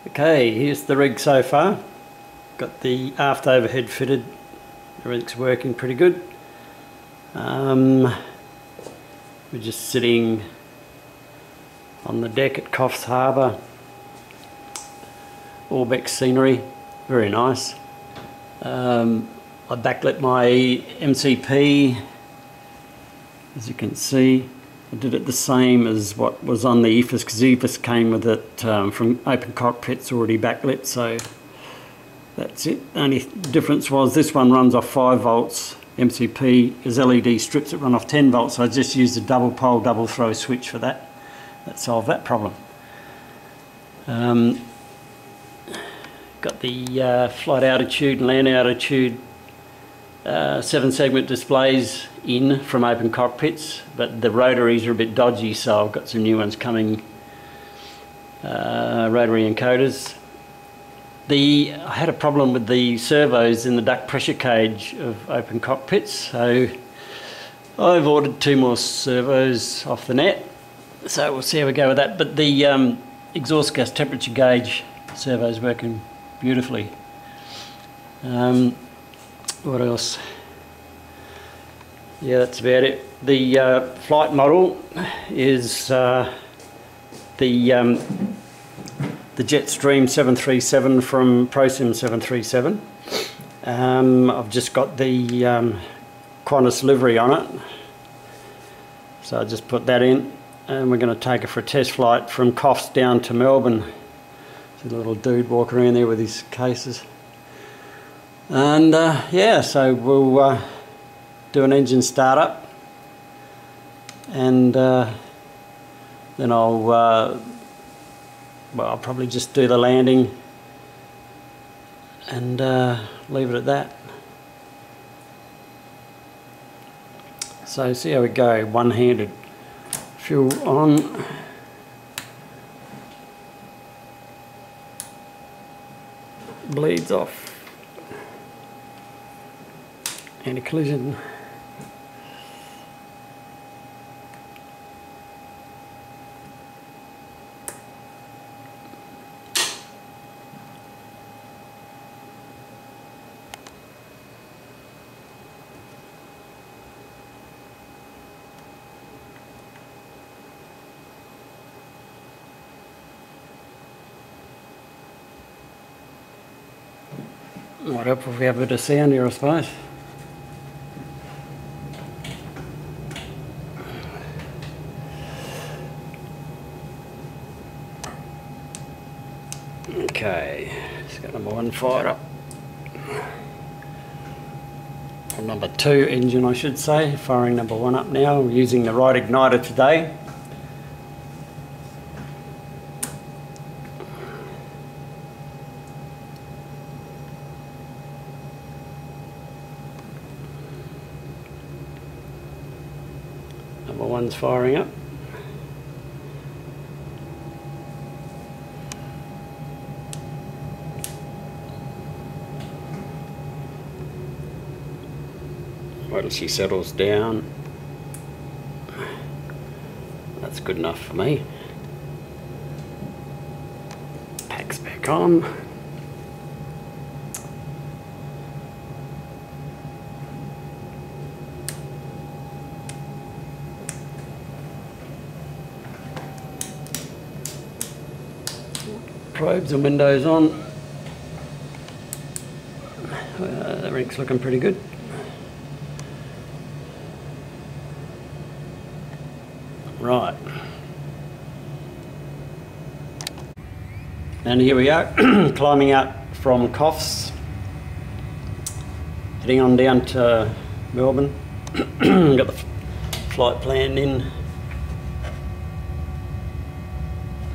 Okay, here's the rig so far. Got the aft overhead fitted. Everything's working pretty good. We're just sitting on the deck at Coffs Harbour. ORBX scenery, very nice. I backlit my MCP, as you can see. I did it the same as what was on the EFS, because EFS came with it from Open Cockpits already backlit, so that's it. The only difference was this one runs off 5 volts. MCP is LED strips that run off 10 volts, so I just used a double pole, double throw switch for that. That solved that problem. Got the flight altitude and land altitude 7-segment displays in from Open Cockpits, but the rotaries are a bit dodgy, so I've got some new ones coming, rotary encoders. I had a problem with the servos in the duct pressure cage of Open Cockpits, so I've ordered 2 more servos off the net, so we'll see how we go with that. But the exhaust gas temperature gauge servo's working beautifully. What else? Yeah, that's about it. The flight model is the Jetstream 737 from ProSim 737. I've just got the Qantas livery on it, so I just put that in, and we're going to take it for a test flight from Coffs down to Melbourne. See the little dude walking around there with his cases. And yeah, so we'll do an engine startup, and then I'll probably just do the landing and leave it at that. So see how we go, one-handed. Fuel on. Bleeds off. Anti-collision. Might help if we have a bit of sound here, I suppose. Okay, just got number 1 fired up. Or number 2 engine, I should say. Firing number 1 up now. We're using the right igniter today. Number 1's firing up. Wait till she settles down. That's good enough for me. Packs back on. Probes and windows on. The rig's looking pretty good. Right. And here we are, climbing out from Coffs, heading on down to Melbourne. Got the flight planned in.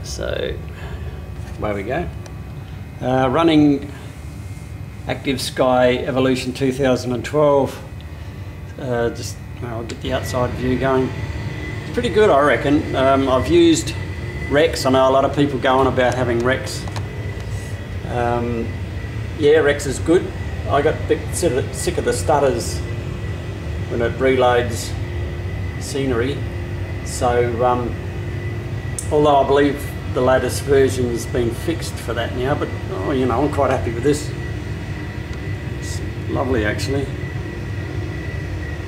So, away we go. Running Active Sky Evolution 2012. I'll get the outside view going. Pretty good, I reckon. I've used Rex. I know a lot of people go on about having Rex. Yeah, Rex is good. I got a bit sick of the stutters when it reloads scenery. So, although I believe the latest version has been fixed for that now, but oh, you know, I'm quite happy with this. It's lovely actually.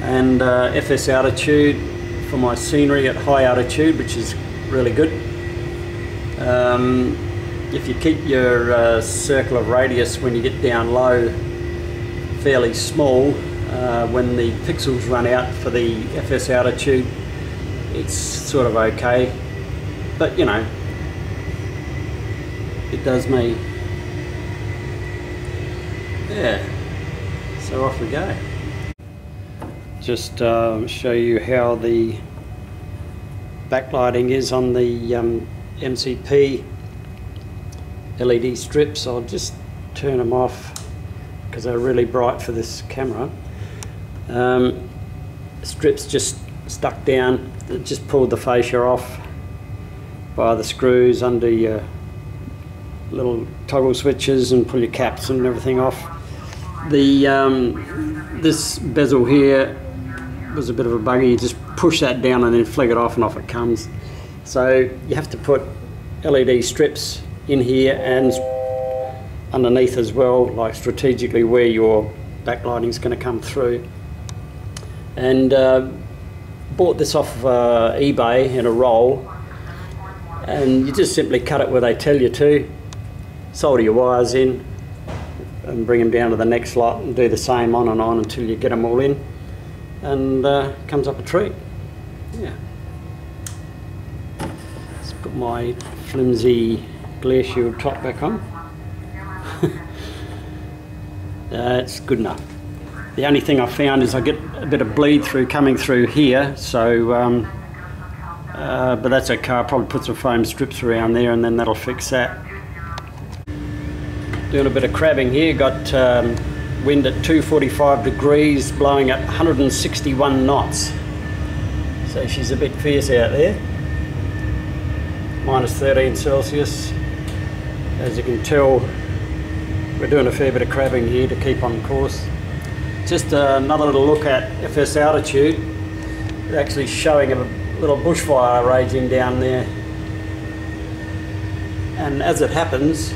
And FSAltitude for my scenery at high altitude, which is really good. If you keep your circle of radius when you get down low fairly small, when the pixels run out for the FSAltitude, it's sort of okay, but you know, it does me. Yeah, so off we go. Just show you how the backlighting is on the MCP LED strips. I'll just turn them off because they're really bright for this camera. Strips just stuck down, just pulled the fascia off by the screws under your little toggle switches, and pull your caps and everything off. The this bezel here was a bit of a bugger. You just push that down and then flick it off, and off it comes. So you have to put LED strips in here and underneath as well, like strategically where your backlighting is going to come through. And bought this off eBay in a roll, and you just simply cut it where they tell you to, solder your wires in and bring them down to the next lot, and do the same on and on until you get them all in, and comes up a treat. Yeah. Let's put my flimsy glare shield top back on. It's good enough. The only thing I found is I get a bit of bleed through coming through here, so but that's okay. I'll probably put some foam strips around there and then that'll fix that. Doing a bit of crabbing here, got wind at 245 degrees, blowing at 161 knots. So she's a bit fierce out there. Minus 13 Celsius. As you can tell, we're doing a fair bit of crabbing here to keep on course. Just another little look at FSAltitude. It's actually showing a little bushfire raging down there. And as it happens,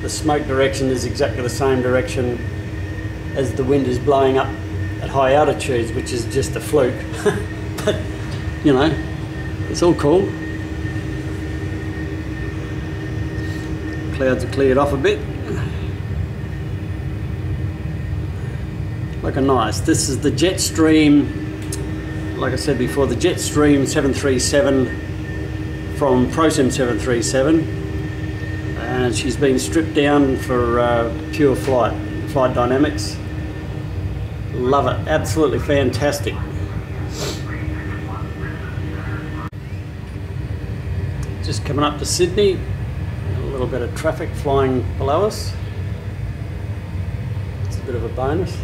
the smoke direction is exactly the same direction as the wind is blowing up at high altitudes, which is just a fluke. But, you know, it's all cool. Clouds are cleared off a bit. Looking nice. This is the Jetstream, like I said before, the Jetstream 737 from ProSim 737, and she's been stripped down for pure flight dynamics. Love it, absolutely fantastic. Just coming up to Sydney, a little bit of traffic flying below us. It's a bit of a bonus.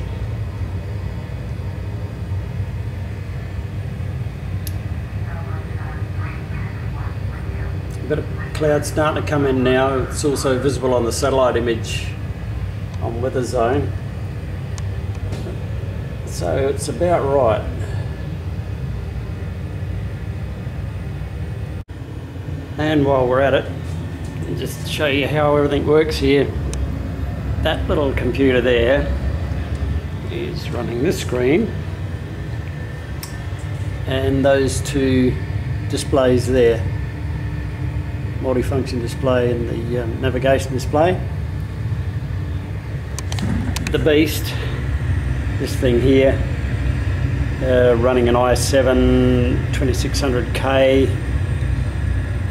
A bit of cloud starting to come in now. It's also visible on the satellite image on weather zone. So it's about right. And while we're at it, I'll just show you how everything works here. That little computer there is running this screen, and those two displays there. Multifunction display and the navigation display. The beast, this thing here, running an i7 2600K.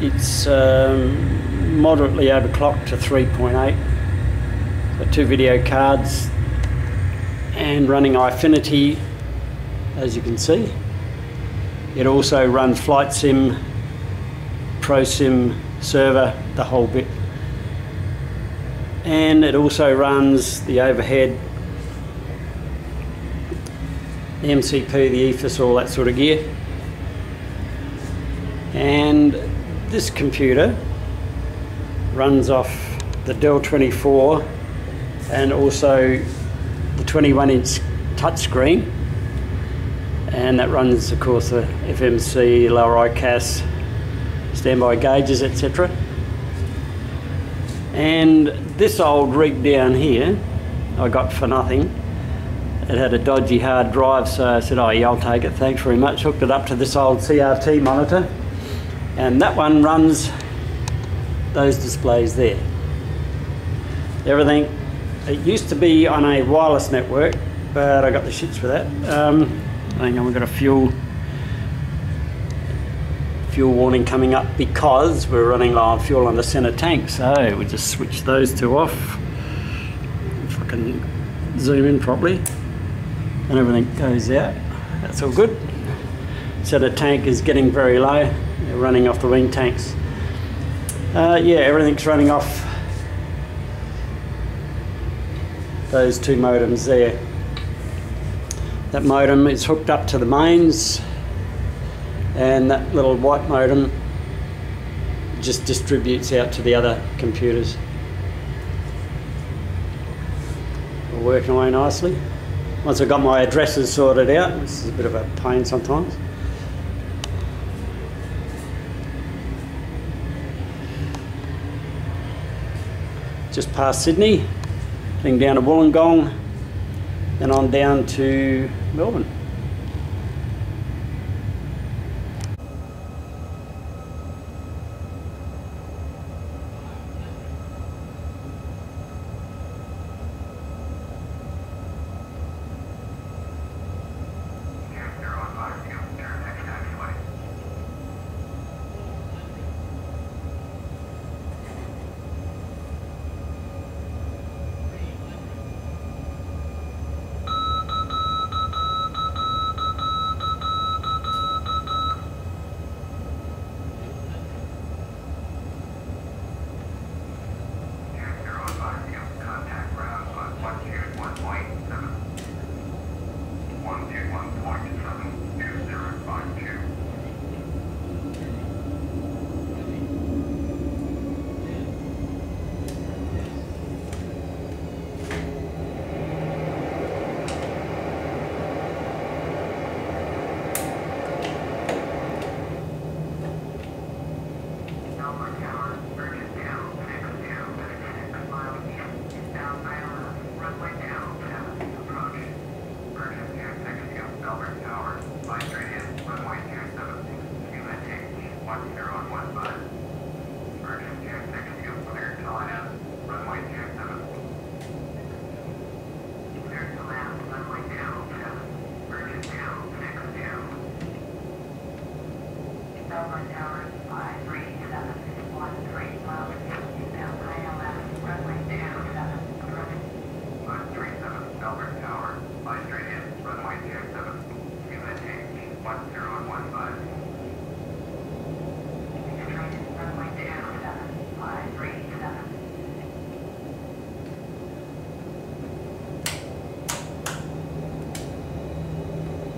It's moderately overclocked to 3.8. Got two video cards and running iFinity, as you can see. It also runs Flight Sim, ProSim server, the whole bit, and it also runs the overhead, the MCP, the EFS, all that sort of gear. And this computer runs off the Dell 24 and also the 21-inch touchscreen, and that runs of course the FMC, lower ICAS, standby gauges, etc. And this old rig down here I got for nothing. It had a dodgy hard drive, so I said, oh yeah, I'll take it, thanks very much. Hooked it up to this old CRT monitor, and that one runs those displays there. Everything, it used to be on a wireless network, but I got the shits for that. Hang on, we've got a fuel warning coming up because we're running low on fuel on the center tank, so we just switch those two off. If I can zoom in properly, and everything goes out. That's all good. So the tank is getting very low. They're running off the wing tanks. Yeah, everything's running off those two modems there. That modem is hooked up to the mains, and that little white modem just distributes out to the other computers. All working away nicely. Once I've got my addresses sorted out, this is a bit of a pain sometimes. Just past Sydney, heading down to Wollongong, and on down to Melbourne.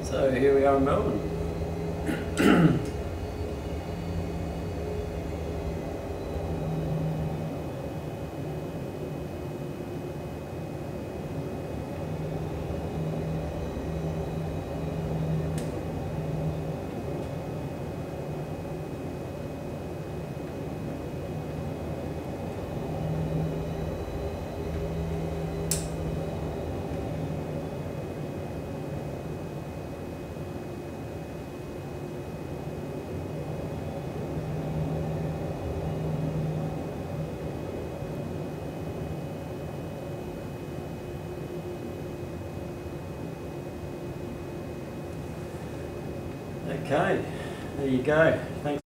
So here we are in Melbourne. Okay, there you go. Thanks.